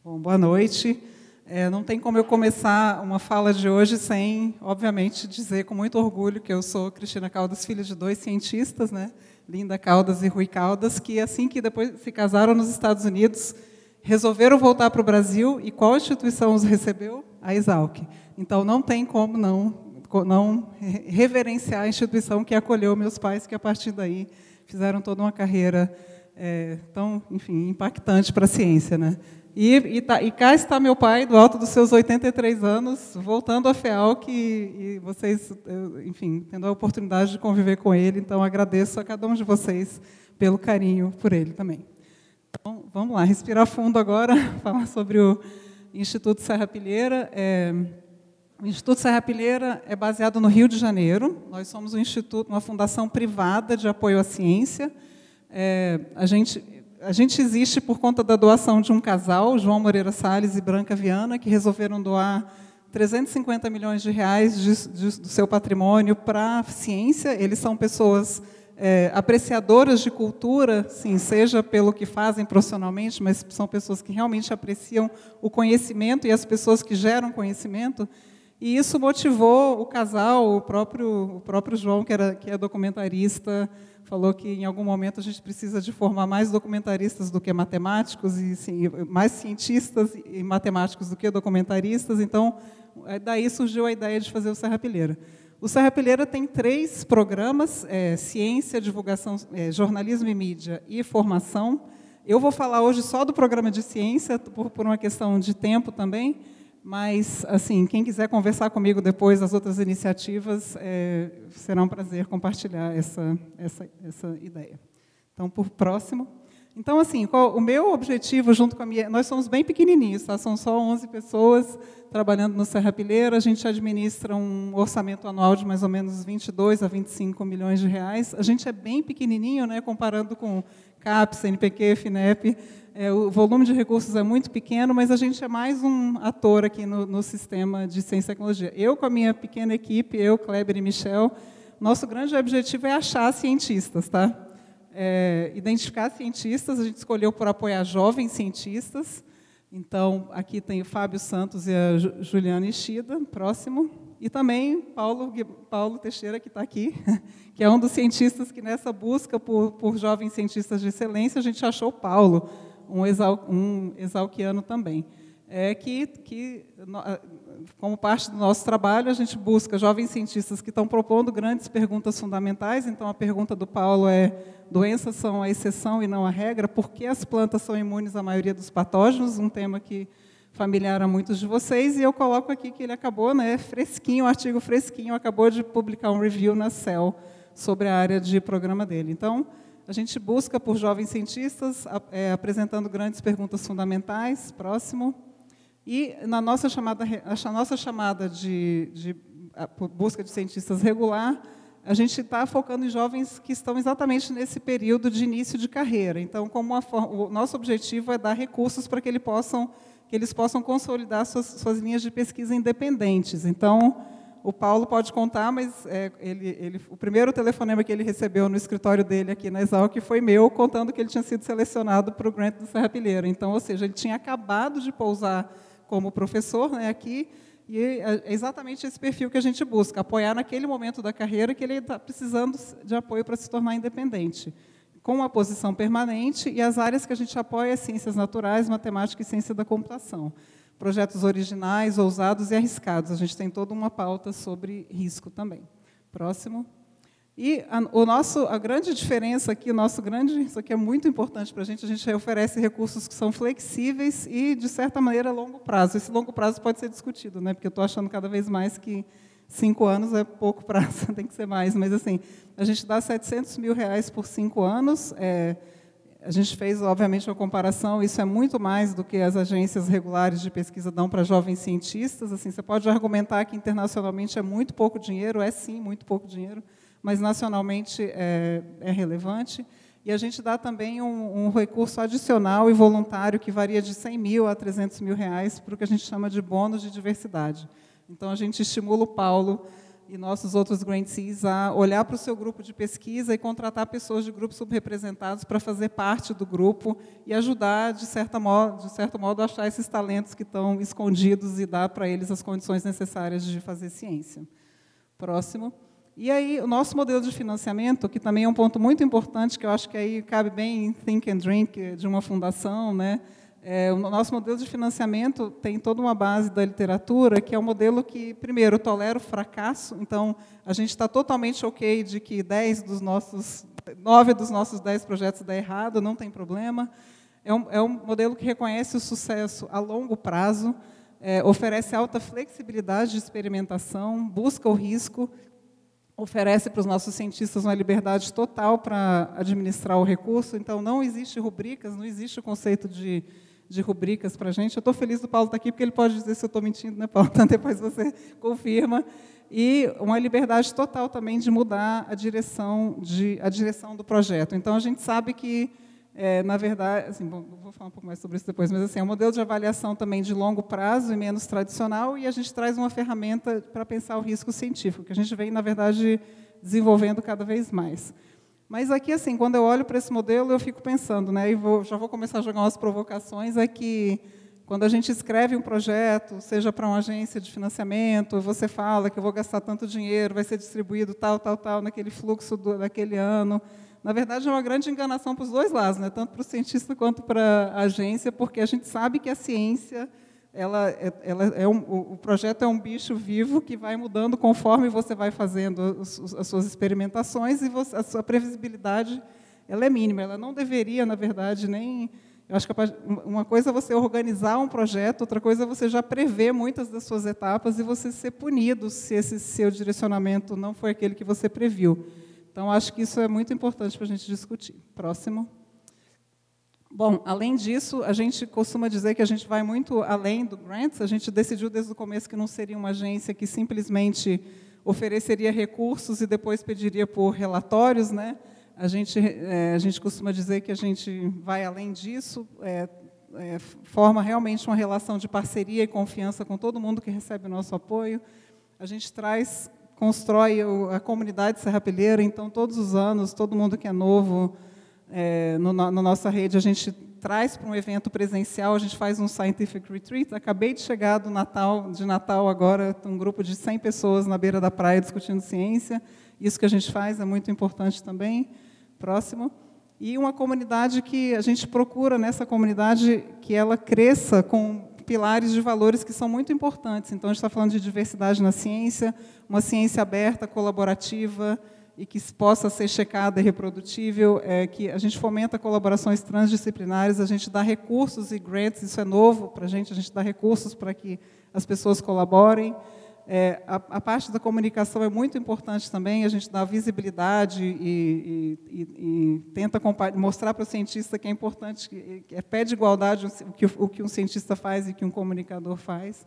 Bom, boa noite. Não tem como eu começar uma fala de hoje sem, obviamente, dizer com muito orgulho que eu sou Cristina Caldas, filha de dois cientistas, né? Linda Caldas e Rui Caldas, que assim que depois se casaram nos Estados Unidos, resolveram voltar para o Brasil. E qual instituição os recebeu? A Exalc. Então, não tem como não reverenciar a instituição que acolheu meus pais, que a partir daí fizeram toda uma carreira tão, enfim, impactante para a ciência, né? E cá está meu pai, do alto dos seus 83 anos, voltando à FEALC, e vocês, enfim, tendo a oportunidade de conviver com ele. Então, agradeço a cada um de vocês pelo carinho por ele também. Então, vamos lá, respirar fundo agora, falar sobre o Instituto Serrapilheira. O Instituto Serrapilheira é baseado no Rio de Janeiro. Nós somos um instituto, uma fundação privada de apoio à ciência. A gente existe por conta da doação de um casal, João Moreira Salles e Branca Viana, que resolveram doar 350 milhões de reais do seu patrimônio para a ciência. Eles são pessoas apreciadoras de cultura, sim, seja pelo que fazem profissionalmente, mas são pessoas que realmente apreciam o conhecimento e as pessoas que geram conhecimento. E isso motivou o casal, o próprio João, que é documentarista, falou que em algum momento a gente precisa de formar mais documentaristas do que matemáticos, e sim, mais cientistas e matemáticos do que documentaristas. Então, daí surgiu a ideia de fazer o Serrapilheira. O Serrapilheira tem 3 programas: ciência, divulgação, jornalismo e mídia e formação. Eu vou falar hoje só do programa de ciência, por uma questão de tempo também. Mas, assim, quem quiser conversar comigo depois das outras iniciativas, será um prazer compartilhar essa ideia. Então, por próximo. Então, assim, o meu objetivo, junto com a minha... Nós somos bem pequenininhos, tá? São só 11 pessoas trabalhando no Serrapilheira. A gente administra um orçamento anual de mais ou menos 22 a 25 milhões de reais. A gente é bem pequenininho, né, comparando com CAPES, CNPq, FINEP. O volume de recursos é muito pequeno, mas a gente é mais um ator aqui no sistema de ciência e tecnologia. Eu, com a minha pequena equipe, eu, Kleber e Michel, nosso grande objetivo é achar cientistas, tá? Identificar cientistas. A gente escolheu por apoiar jovens cientistas. Então, aqui tem o Fábio Santos e a Juliana Ishida, próximo. E também Paulo Teixeira, que está aqui, que é um dos cientistas que, nessa busca por jovens cientistas de excelência, a gente achou o Paulo, um exalquiano também. Como parte do nosso trabalho, a gente busca jovens cientistas que estão propondo grandes perguntas fundamentais. Então, a pergunta do Paulo é: doenças são a exceção e não a regra? Por que as plantas são imunes à maioria dos patógenos? Um tema que familiar a muitos de vocês. E eu coloco aqui que ele acabou, né, fresquinho, um artigo fresquinho, acabou de publicar um review na Cell sobre a área de programa dele. Então, a gente busca por jovens cientistas, apresentando grandes perguntas fundamentais. Próximo. E na nossa chamada de busca de cientistas regular, a gente está focando em jovens que estão exatamente nesse período de início de carreira. Então, o nosso objetivo é dar recursos para que eles possam consolidar suas linhas de pesquisa independentes. Então, o Paulo pode contar, mas o primeiro telefonema que ele recebeu no escritório dele aqui na Exalc foi meu, contando que ele tinha sido selecionado para o grant do Serrapilheira. Então, ou seja, ele tinha acabado de pousar como professor, né, aqui, e é exatamente esse perfil que a gente busca, apoiar naquele momento da carreira que ele está precisando de apoio para se tornar independente, com uma posição permanente. E as áreas que a gente apoia é ciências naturais, matemática e ciência da computação. Projetos originais, ousados e arriscados. A gente tem toda uma pauta sobre risco também. Próximo. E a grande diferença aqui, isso aqui é muito importante para a gente oferece recursos que são flexíveis e, de certa maneira, a longo prazo. Esse longo prazo pode ser discutido, né, porque eu estou achando cada vez mais que 5 anos é pouco prazo, tem que ser mais. Mas, assim, a gente dá 700 mil reais por 5 anos. A gente fez, obviamente, uma comparação. Isso é muito mais do que as agências regulares de pesquisa dão para jovens cientistas. Assim, você pode argumentar que, internacionalmente, é muito pouco dinheiro. É, sim, muito pouco dinheiro, mas nacionalmente é relevante. E a gente dá também um recurso adicional e voluntário que varia de 100 mil a 300 mil reais para o que a gente chama de bônus de diversidade. Então, a gente estimula o Paulo e nossos outros grantees a olhar para o seu grupo de pesquisa e contratar pessoas de grupos subrepresentados para fazer parte do grupo e ajudar, de certo modo, a achar esses talentos que estão escondidos e dar para eles as condições necessárias de fazer ciência. Próximo. E aí, o nosso modelo de financiamento, que também é um ponto muito importante, que eu acho que aí cabe bem em Think and Drink de uma fundação, né? O nosso modelo de financiamento tem toda uma base da literatura, que é um modelo que, primeiro, tolera o fracasso. Então, a gente está totalmente ok de que 9 dos nossos 10 projetos dão errado, não tem problema. É um modelo que reconhece o sucesso a longo prazo, oferece alta flexibilidade de experimentação, busca o risco, oferece para os nossos cientistas uma liberdade total para administrar o recurso. Então, não existe rubricas, não existe o conceito de rubricas para a gente. Eu estou feliz do Paulo estar aqui, porque ele pode dizer se eu estou mentindo, né, Paulo? Então, depois você confirma. E uma liberdade total também de mudar a direção do projeto. Então, a gente sabe que, na verdade, assim, bom, vou falar um pouco mais sobre isso depois, mas assim, é um modelo de avaliação também de longo prazo e menos tradicional, e a gente traz uma ferramenta para pensar o risco científico, que a gente vem, na verdade, desenvolvendo cada vez mais. Mas aqui, assim, quando eu olho para esse modelo, eu fico pensando, né, e já vou começar a jogar umas provocações, é que quando a gente escreve um projeto, seja para uma agência de financiamento, você fala que eu vou gastar tanto dinheiro, vai ser distribuído tal, naquele fluxo daquele ano. Na verdade, é uma grande enganação para os dois lados, né, tanto para o cientista quanto para a agência, porque a gente sabe que a ciência... o projeto é um bicho vivo que vai mudando conforme você vai fazendo as suas experimentações, e a sua previsibilidade ela é mínima. Ela não deveria, na verdade, nem... Eu acho que uma coisa é você organizar um projeto, outra coisa é você já prever muitas das suas etapas e você ser punido se esse seu direcionamento não foi aquele que você previu. Então, acho que isso é muito importante para a gente discutir. Próximo. Bom, além disso, a gente costuma dizer que a gente vai muito além do grants. A gente decidiu desde o começo que não seria uma agência que simplesmente ofereceria recursos e depois pediria por relatórios, né? A gente costuma dizer que a gente vai além disso, forma realmente uma relação de parceria e confiança com todo mundo que recebe o nosso apoio. A gente constrói a comunidade serrapilheira, então, todos os anos, todo mundo que é novo na nossa rede, a gente traz para um evento presencial, a gente faz um Scientific Retreat. Acabei de chegar de Natal agora, um grupo de 100 pessoas na beira da praia discutindo ciência. Isso que a gente faz é muito importante também. Próximo. E uma comunidade que a gente procura, nessa comunidade, que ela cresça com pilares de valores que são muito importantes. Então, a gente está falando de diversidade na ciência, uma ciência aberta, colaborativa, e que possa ser checada e reprodutível, que a gente fomenta colaborações transdisciplinares, a gente dá recursos e grants, isso é novo para a gente dá recursos para que as pessoas colaborem. A parte da comunicação é muito importante também, a gente dá visibilidade e tenta mostrar para o cientista que é importante, que é pé de igualdade o que um cientista faz e o que um comunicador faz.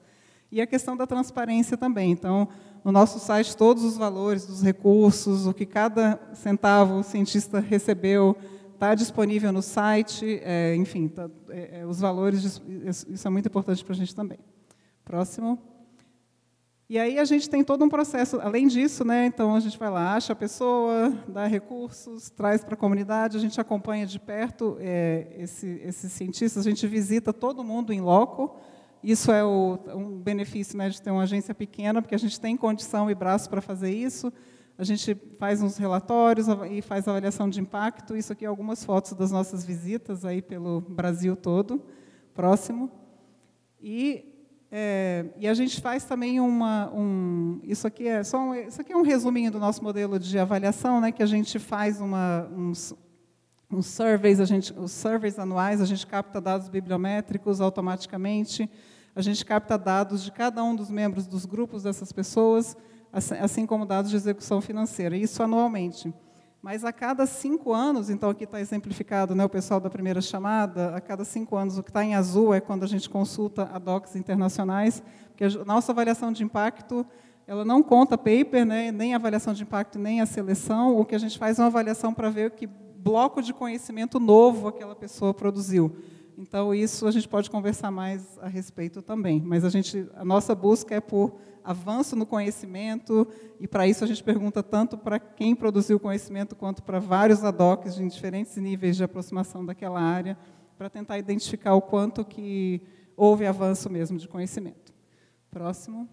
E a questão da transparência também. Então, no nosso site, todos os valores dos recursos, o que cada centavo o cientista recebeu, está disponível no site, enfim, os valores, isso é muito importante para a gente também. Próximo. E aí a gente tem todo um processo, além disso, né, então a gente vai lá, acha a pessoa, dá recursos, traz para a comunidade, a gente acompanha de perto esses cientistas, a gente visita todo mundo em loco. Isso é um benefício, né, de ter uma agência pequena, porque a gente tem condição e braço para fazer isso. A gente faz uns relatórios e faz avaliação de impacto. Isso aqui é algumas fotos das nossas visitas aí pelo Brasil todo. Próximo. E a gente faz também isso aqui é um resuminho do nosso modelo de avaliação, né, que a gente faz uns surveys, os surveys anuais, a gente capta dados bibliométricos automaticamente, a gente capta dados de cada um dos membros dos grupos dessas pessoas, assim como dados de execução financeira, isso anualmente. Mas a cada 5 anos, então aqui está exemplificado, né, o pessoal da primeira chamada, a cada 5 anos, o que está em azul é quando a gente consulta docs internacionais, porque a nossa avaliação de impacto, ela não conta paper, né, nem a avaliação de impacto, nem a seleção, o que a gente faz é uma avaliação para ver que bloco de conhecimento novo aquela pessoa produziu. Então, isso a gente pode conversar mais a respeito também. Mas a nossa busca é por avanço no conhecimento, e para isso a gente pergunta tanto para quem produziu o conhecimento, quanto para vários ad hocs em diferentes níveis de aproximação daquela área, para tentar identificar o quanto que houve avanço mesmo de conhecimento. Próximo.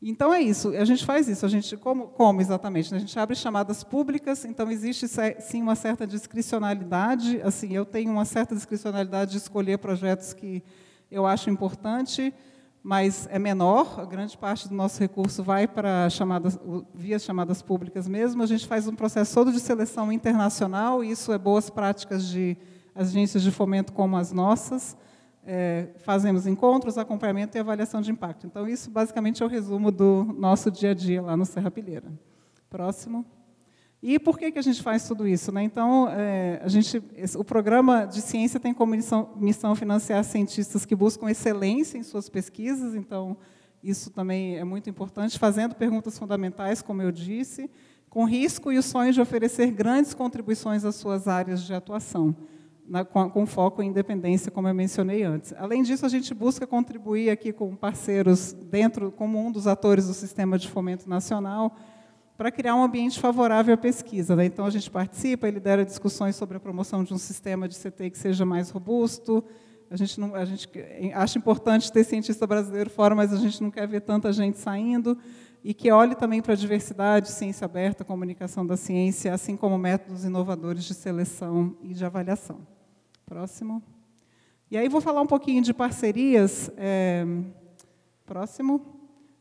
Então, é isso, a gente faz isso, como exatamente? Né? A gente abre chamadas públicas, então existe, sim, uma certa discricionalidade, assim, eu tenho uma certa discricionalidade de escolher projetos que eu acho importante, mas é menor, a grande parte do nosso recurso vai para via chamadas públicas mesmo, a gente faz um processo todo de seleção internacional, e isso é boas práticas de agências de fomento como as nossas. Fazemos encontros, acompanhamento e avaliação de impacto. Então, isso basicamente é o resumo do nosso dia a dia lá no Serrapilheira. Próximo. E por que a gente faz tudo isso? Né? Então, o programa de ciência tem como missão financiar cientistas que buscam excelência em suas pesquisas, então, isso também é muito importante, fazendo perguntas fundamentais, como eu disse, com risco e o sonho de oferecer grandes contribuições às suas áreas de atuação. Com foco em independência, como eu mencionei antes. Além disso, a gente busca contribuir aqui com parceiros como um dos atores do sistema de fomento nacional, para criar um ambiente favorável à pesquisa. Né? Então, a gente participa e lidera discussões sobre a promoção de um sistema de CTI que seja mais robusto. A gente acha importante ter cientista brasileiro fora, mas a gente não quer ver tanta gente saindo, e que olhe também para a diversidade, ciência aberta, comunicação da ciência, assim como métodos inovadores de seleção e de avaliação. Próximo. E aí vou falar um pouquinho de parcerias. Próximo.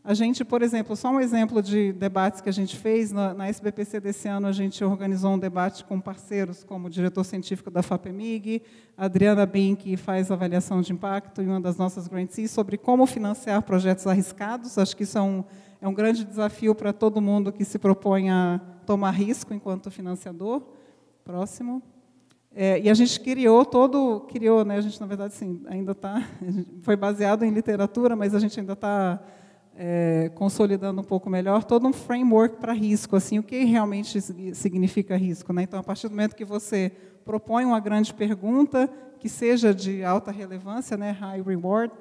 A gente, por exemplo, só um exemplo de debates que a gente fez, na SBPC desse ano, a gente organizou um debate com parceiros, como o diretor científico da FAPEMIG, a Adriana Bin, que faz avaliação de impacto, e uma das nossas grantees, sobre como financiar projetos arriscados. Acho que isso é um grande desafio para todo mundo que se propõe a tomar risco enquanto financiador. Próximo. E a gente criou, né, a gente, na verdade, sim, ainda foi baseado em literatura, mas a gente ainda está consolidando um pouco melhor, todo um framework para risco, assim, o que realmente significa risco. Né? Então, a partir do momento que você propõe uma grande pergunta, que seja de alta relevância, né, high reward,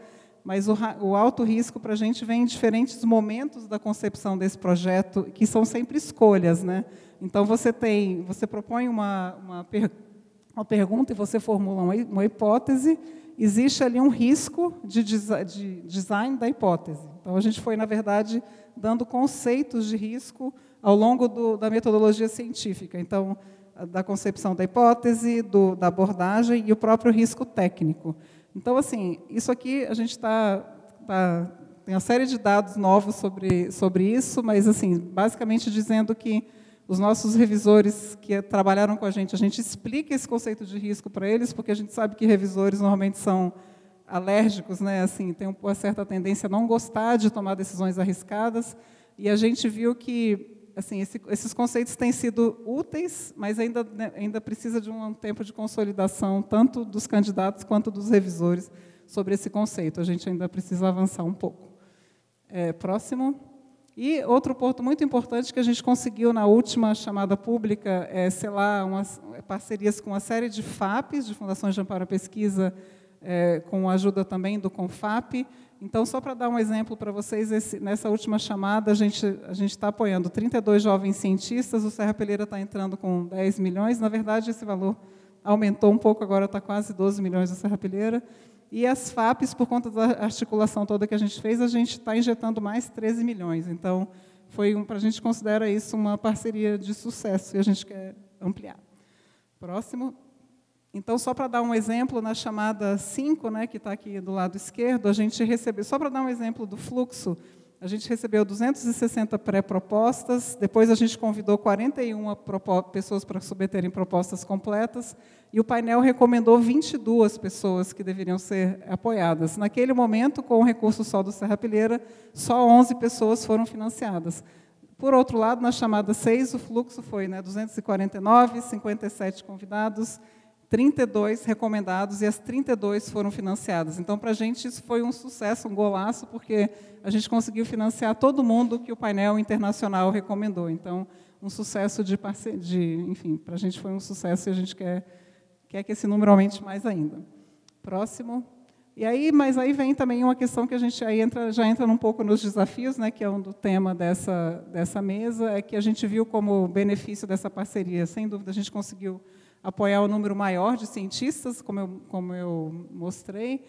mas o alto risco para a gente vem em diferentes momentos da concepção desse projeto, que são sempre escolhas. Né? Então, você propõe uma pergunta e você formula uma hipótese, existe ali um risco de design da hipótese. Então, a gente foi, na verdade, dando conceitos de risco ao longo da metodologia científica. Então, da concepção da hipótese, da abordagem e o próprio risco técnico. Então, assim, isso aqui a gente tem uma série de dados novos sobre isso, mas, assim, basicamente dizendo que os nossos revisores que trabalharam com a gente explica esse conceito de risco para eles, porque a gente sabe que revisores normalmente são alérgicos, né? Assim, tem uma certa tendência a não gostar de tomar decisões arriscadas, e a gente viu que assim, esses conceitos têm sido úteis, mas ainda precisa de um tempo de consolidação, tanto dos candidatos quanto dos revisores, sobre esse conceito. A gente ainda precisa avançar um pouco. Próximo. E outro ponto muito importante que a gente conseguiu na última chamada pública é selar parcerias com uma série de FAPs, de Fundações de Amparo à Pesquisa, com a ajuda também do CONFAP. Então, só para dar um exemplo para vocês, nessa última chamada, a gente está apoiando 32 jovens cientistas, o Serrapilheira está entrando com 10 milhões, na verdade, esse valor aumentou um pouco, agora está quase 12 milhões do Serrapilheira. E as FAPs, por conta da articulação toda que a gente fez, a gente está injetando mais 13 milhões. Então, para a gente considera isso uma parceria de sucesso e a gente quer ampliar. Próximo. Então, só para dar um exemplo, na chamada 5, né, que está aqui do lado esquerdo, a gente recebeu, só para dar um exemplo do fluxo, a gente recebeu 260 pré-propostas, depois a gente convidou 41 pessoas para submeterem propostas completas, e o painel recomendou 22 pessoas que deveriam ser apoiadas. Naquele momento, com o recurso só do Serrapilheira, só 11 pessoas foram financiadas. Por outro lado, na chamada 6, o fluxo foi 249, 57 convidados, 32 recomendados e as 32 foram financiadas. Então, para a gente, isso foi um sucesso, um golaço, porque a gente conseguiu financiar todo mundo que o painel internacional recomendou. Então, um sucesso enfim, para a gente foi um sucesso e a gente quer que esse número aumente mais ainda. Próximo. E aí, mas aí vem também uma questão que a gente aí já entra um pouco nos desafios, né, que é do tema dessa mesa, é que a gente viu como benefício dessa parceria. Sem dúvida, a gente conseguiu apoiar um número maior de cientistas, como eu mostrei.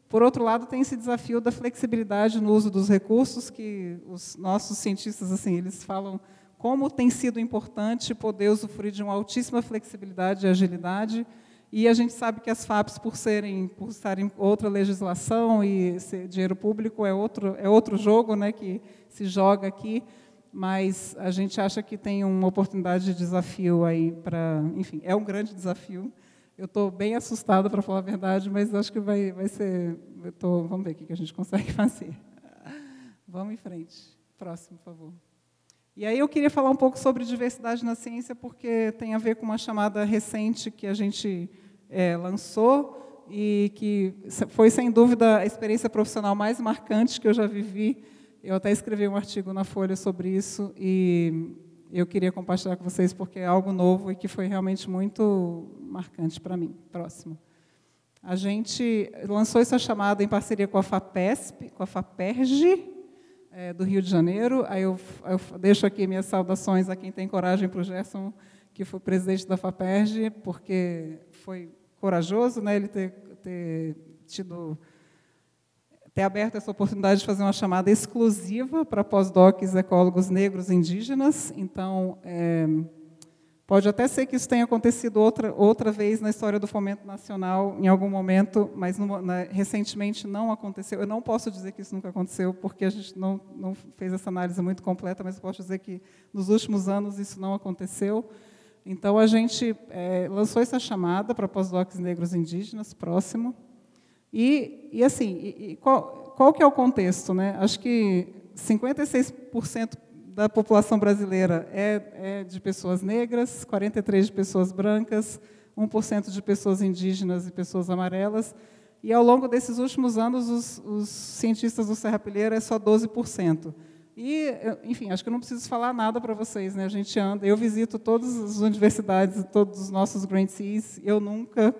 Por outro lado, tem esse desafio da flexibilidade no uso dos recursos, que os nossos cientistas, assim, eles falam como tem sido importante poder usufruir de uma altíssima flexibilidade e agilidade. E a gente sabe que as FAPs, por estarem outra legislação e ser dinheiro público, é outro jogo, né, que se joga aqui, mas a gente acha que tem uma oportunidade de desafio aí para, enfim, é um grande desafio. Eu estou bem assustada, para falar a verdade, mas acho que vai ser. Vamos ver o que a gente consegue fazer. Vamos em frente. Próximo, por favor. E aí eu queria falar um pouco sobre diversidade na ciência, porque tem a ver com uma chamada recente que a gente lançou e que foi, sem dúvida, a experiência profissional mais marcante que eu já vivi. Eu até escrevi um artigo na Folha sobre isso e eu queria compartilhar com vocês porque é algo novo e que foi realmente muito marcante para mim. Próximo. A gente lançou essa chamada em parceria com a FAPESP, com a FAPERJ, do Rio de Janeiro. Aí eu deixo aqui minhas saudações a quem tem coragem, para o Gerson, que foi presidente da FAPERJ, porque foi corajoso, né, ele ter aberto essa oportunidade de fazer uma chamada exclusiva para pós-docs ecólogos negros indígenas. Então, pode até ser que isso tenha acontecido outra vez na história do Fomento Nacional, em algum momento, mas recentemente não aconteceu. Eu não posso dizer que isso nunca aconteceu, porque a gente não fez essa análise muito completa, mas eu posso dizer que, nos últimos anos, isso não aconteceu. Então, a gente lançou essa chamada para pós-docs negros indígenas, próximo. E assim, qual que é o contexto, né? Acho que 56% da população brasileira é de pessoas negras, 43% de pessoas brancas, 1% de pessoas indígenas e pessoas amarelas. E, ao longo desses últimos anos, os cientistas do Serrapilheira é só 12%. E, enfim, acho que eu não preciso falar nada para vocês, né? A gente anda, eu visito todas as universidades, todos os nossos grantees, eu nunca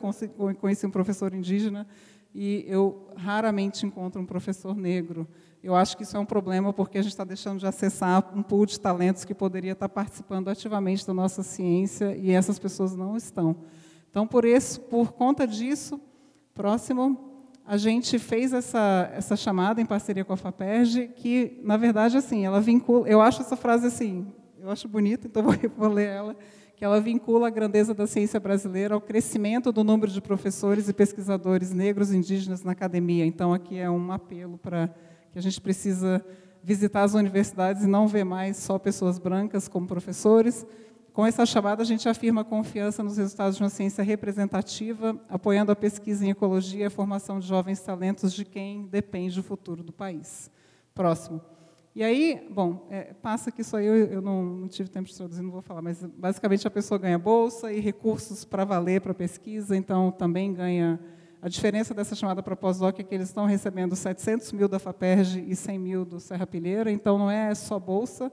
conheci um professor indígena e eu raramente encontro um professor negro. Eu acho que isso é um problema porque a gente está deixando de acessar um pool de talentos que poderia estar participando ativamente da nossa ciência e essas pessoas não estão. Então, por conta disso, próximo, a gente fez essa chamada em parceria com a FAPERJ, que, na verdade, assim, ela vincula... Eu acho essa frase assim, eu acho bonita, então vou ler ela, que ela vincula a grandeza da ciência brasileira ao crescimento do número de professores e pesquisadores negros e indígenas na academia. Então, aqui é um apelo para que a gente precisa visitar as universidades e não ver mais só pessoas brancas como professores. Com essa chamada, a gente afirma a confiança nos resultados de uma ciência representativa, apoiando a pesquisa em ecologia e a formação de jovens talentos de quem depende o futuro do país. Próximo. E aí, bom, passa aqui isso aí, eu não tive tempo de traduzir, não vou falar, mas basicamente a pessoa ganha bolsa e recursos para valer para pesquisa, então também ganha... A diferença dessa chamada para pós-doc é que eles estão recebendo 700 mil da FAPERJ e 100 mil do Serrapilheira, então não é só bolsa,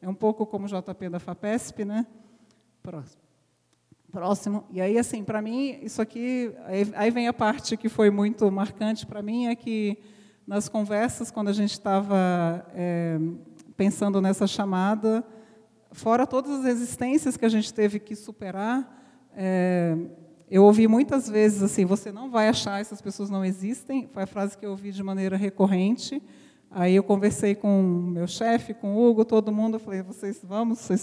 é um pouco como o JP da FAPESP, né? Próximo. E aí, assim, para mim, isso aqui... Aí vem a parte que foi muito marcante para mim, é que nas conversas, quando a gente estava pensando nessa chamada, fora todas as resistências que a gente teve que superar, eu ouvi muitas vezes assim, você não vai achar, essas pessoas não existem, foi a frase que eu ouvi de maneira recorrente. Aí eu conversei com o meu chefe, com o Hugo, todo mundo, eu falei, vocês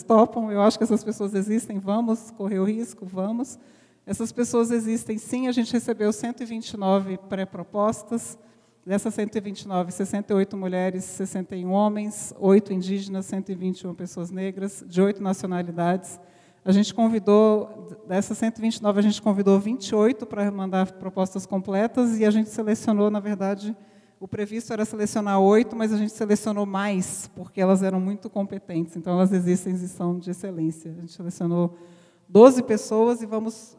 topam, eu acho que essas pessoas existem, vamos correr o risco, vamos. Essas pessoas existem, sim, a gente recebeu 129 pré-propostas, dessas 129, 68 mulheres, 61 homens, 8 indígenas, 121 pessoas negras, de 8 nacionalidades. A gente convidou, dessas 129, a gente convidou 28 para mandar propostas completas e a gente selecionou, na verdade, o previsto era selecionar 8, mas a gente selecionou mais, porque elas eram muito competentes, então elas existem e são de excelência. A gente selecionou 12 pessoas e vamos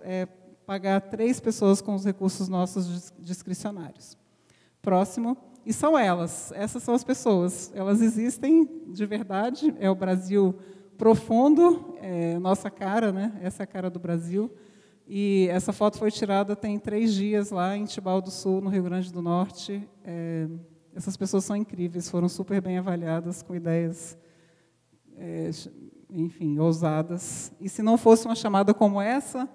pagar 3 pessoas com os recursos nossos discricionários. Próximo. E são elas, essas são as pessoas. Elas existem de verdade, é o Brasil profundo, nossa cara, né? Essa é a cara do Brasil. E essa foto foi tirada tem 3 dias lá em Tibau do Sul, no Rio Grande do Norte. Essas pessoas são incríveis, foram super bem avaliadas, com ideias, enfim, ousadas. E se não fosse uma chamada como essa,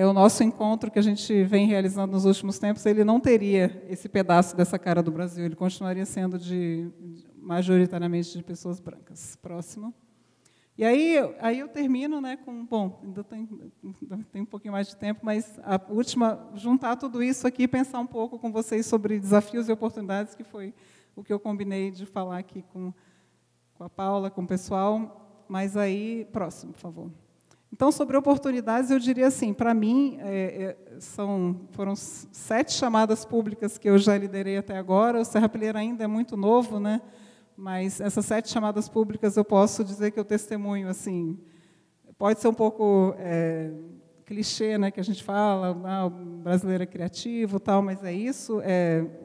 o nosso encontro que a gente vem realizando nos últimos tempos, ele não teria esse pedaço dessa cara do Brasil, ele continuaria sendo majoritariamente de pessoas brancas. Próximo. E aí eu termino, né, com, bom, ainda tem um pouquinho mais de tempo, mas a última, juntar tudo isso aqui e pensar um pouco com vocês sobre desafios e oportunidades, que foi o que eu combinei de falar aqui com a Paula, com o pessoal. Mas aí, próximo, por favor. Então, sobre oportunidades, eu diria assim, para mim, foram 7 chamadas públicas que eu já liderei até agora. O Serrapilheira ainda é muito novo, né? Mas essas 7 chamadas públicas, eu posso dizer que eu testemunho, assim, pode ser um pouco clichê, né, que a gente fala, o brasileiro é criativo, tal, mas é isso.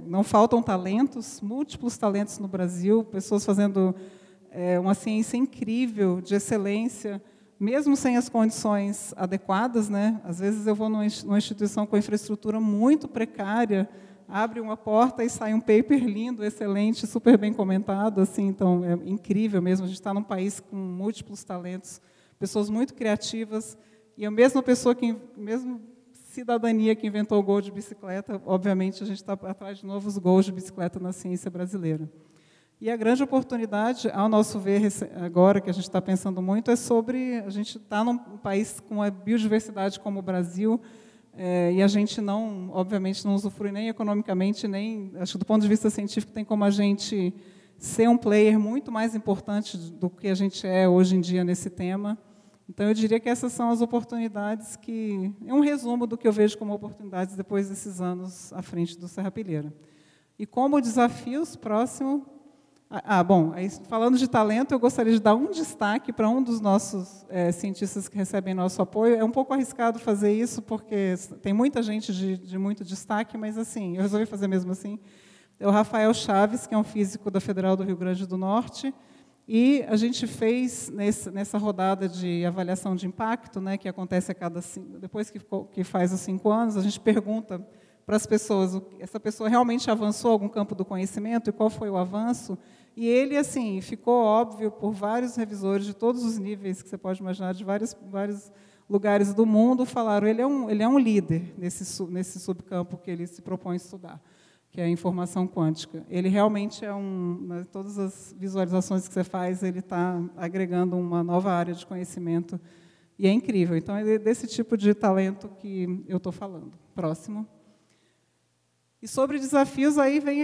Não faltam talentos, múltiplos talentos no Brasil, pessoas fazendo uma ciência incrível, de excelência, mesmo sem as condições adequadas, né? Às vezes eu vou numa instituição com infraestrutura muito precária, abre uma porta e sai um paper lindo, excelente, super bem comentado, assim, então é incrível mesmo. A gente está num país com múltiplos talentos, pessoas muito criativas, e a mesma pessoa mesmo cidadania que inventou o gol de bicicleta, obviamente a gente está atrás de novos gols de bicicleta na ciência brasileira. E a grande oportunidade, ao nosso ver, agora que a gente está pensando muito, é sobre a gente estar num país com uma biodiversidade como o Brasil, e a gente não, obviamente, não usufrui nem economicamente, nem, acho que do ponto de vista científico, tem como a gente ser um player muito mais importante do que a gente é hoje em dia nesse tema. Então, eu diria que essas são as oportunidades que... É um resumo do que eu vejo como oportunidades depois desses anos à frente do Serrapilheira. E como desafios, próximo... bom, aí, falando de talento, eu gostaria de dar um destaque para um dos nossos cientistas que recebem nosso apoio. É um pouco arriscado fazer isso, porque tem muita gente de muito destaque, mas assim, eu resolvi fazer mesmo assim. É o Rafael Chaves, que é um físico da Federal do Rio Grande do Norte, e a gente fez, nessa rodada de avaliação de impacto, né, que acontece depois que faz os 5 anos, a gente pergunta para as pessoas, essa pessoa realmente avançou algum campo do conhecimento e qual foi o avanço? E ele, assim, ficou óbvio por vários revisores de todos os níveis que você pode imaginar, de vários lugares do mundo, falaram, ele é um líder nesse subcampo que ele se propõe a estudar, que é a informação quântica. Ele realmente todas as visualizações que você faz, ele está agregando uma nova área de conhecimento, e é incrível. Então, é desse tipo de talento que eu estou falando. Próximo. E sobre desafios, aí vem,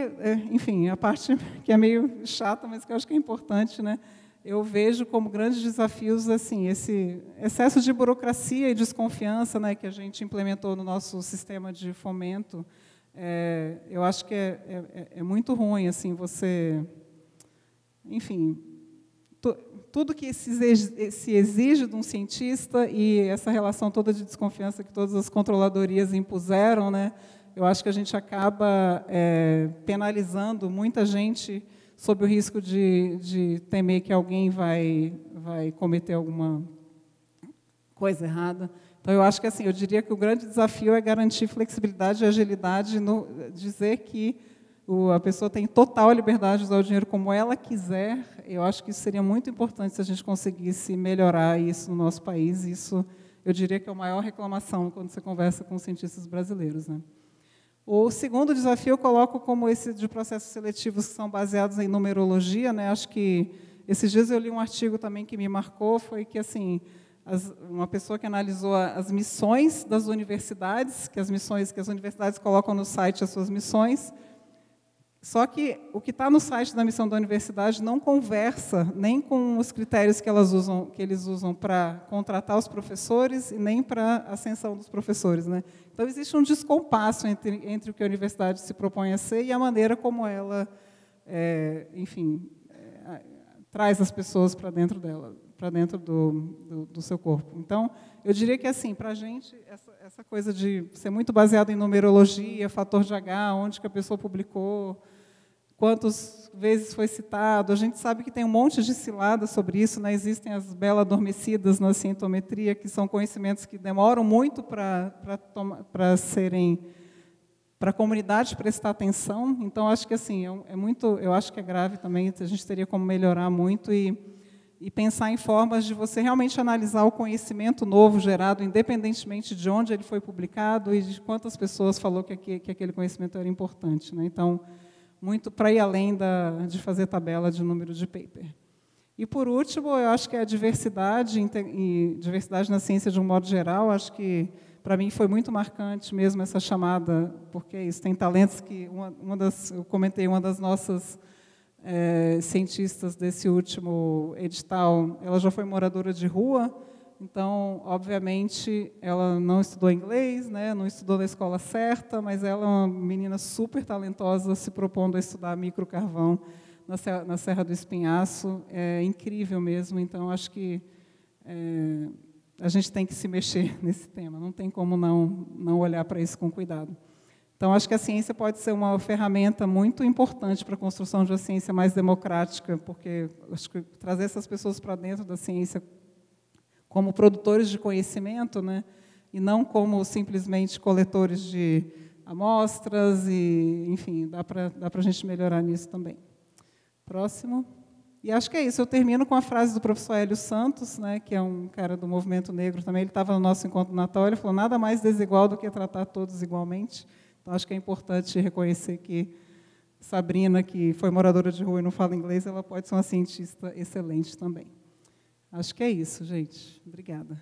enfim, a parte que é meio chata, mas que eu acho que é importante, né? Eu vejo como grandes desafios assim, esse excesso de burocracia e desconfiança, né, que a gente implementou no nosso sistema de fomento. Eu acho que é muito ruim, assim, você... Enfim, tudo que se exige de um cientista e essa relação toda de desconfiança que todas as controladorias impuseram, né? Eu acho que a gente acaba penalizando muita gente sob o risco de temer que alguém vai cometer alguma coisa errada. Então, eu acho que, assim, eu diria que o grande desafio é garantir flexibilidade e agilidade, dizer que a pessoa tem total liberdade de usar o dinheiro como ela quiser. Eu acho que isso seria muito importante se a gente conseguisse melhorar isso no nosso país. Isso, eu diria que é a maior reclamação quando você conversa com os cientistas brasileiros, né? O segundo desafio eu coloco como esse de processos seletivos que são baseados em numerologia, né? Acho que esses dias eu li um artigo também que me marcou, foi que assim, uma pessoa que analisou as missões das universidades, que as universidades colocam no site as suas missões, só que o que está no site da missão da universidade não conversa nem com os critérios que eles usam para contratar os professores e nem para a ascensão dos professores, né? Então, existe um descompasso entre o que a universidade se propõe a ser e a maneira como ela, enfim, traz as pessoas para dentro dela, para dentro do seu corpo. Então, eu diria que, assim, para a gente, essa coisa de ser muito baseado em numerologia, fator de H, onde que a pessoa publicou, quantos vezes foi citado, a gente sabe que tem um monte de cilada sobre isso, né? Existem as bela-adormecidas na cientometria, que são conhecimentos que demoram muito para a comunidade prestar atenção. Então, acho que assim, eu acho que é grave também, a gente teria como melhorar muito e pensar em formas de você realmente analisar o conhecimento novo gerado, independentemente de onde ele foi publicado e de quantas pessoas falou que aquele conhecimento era importante, né? Então, muito para ir além de fazer tabela de número de paper. E, por último, eu acho que a diversidade, e diversidade na ciência de um modo geral, acho que, para mim, foi muito marcante mesmo essa chamada, porque isso, tem talentos que, eu comentei, uma das nossas cientistas desse último edital, ela já foi moradora de rua, então, obviamente, ela não estudou inglês, né, não estudou na escola certa, mas ela é uma menina super talentosa, se propondo a estudar microcarvão na Serra do Espinhaço. É incrível mesmo, então, acho que a gente tem que se mexer nesse tema, não tem como não olhar para isso com cuidado. Então, acho que a ciência pode ser uma ferramenta muito importante para a construção de uma ciência mais democrática, porque acho que trazer essas pessoas para dentro da ciência como produtores de conhecimento, né, e não como simplesmente coletores de amostras, e, enfim, dá para a gente melhorar nisso também. Próximo. E acho que é isso. Eu termino com a frase do professor Hélio Santos, né, que é um cara do movimento negro também. Ele estava no nosso encontro do Natal, ele falou: nada mais desigual do que tratar todos igualmente. Então, acho que é importante reconhecer que Sabrina, que foi moradora de rua e não fala inglês, ela pode ser uma cientista excelente também. Acho que é isso, gente. Obrigada.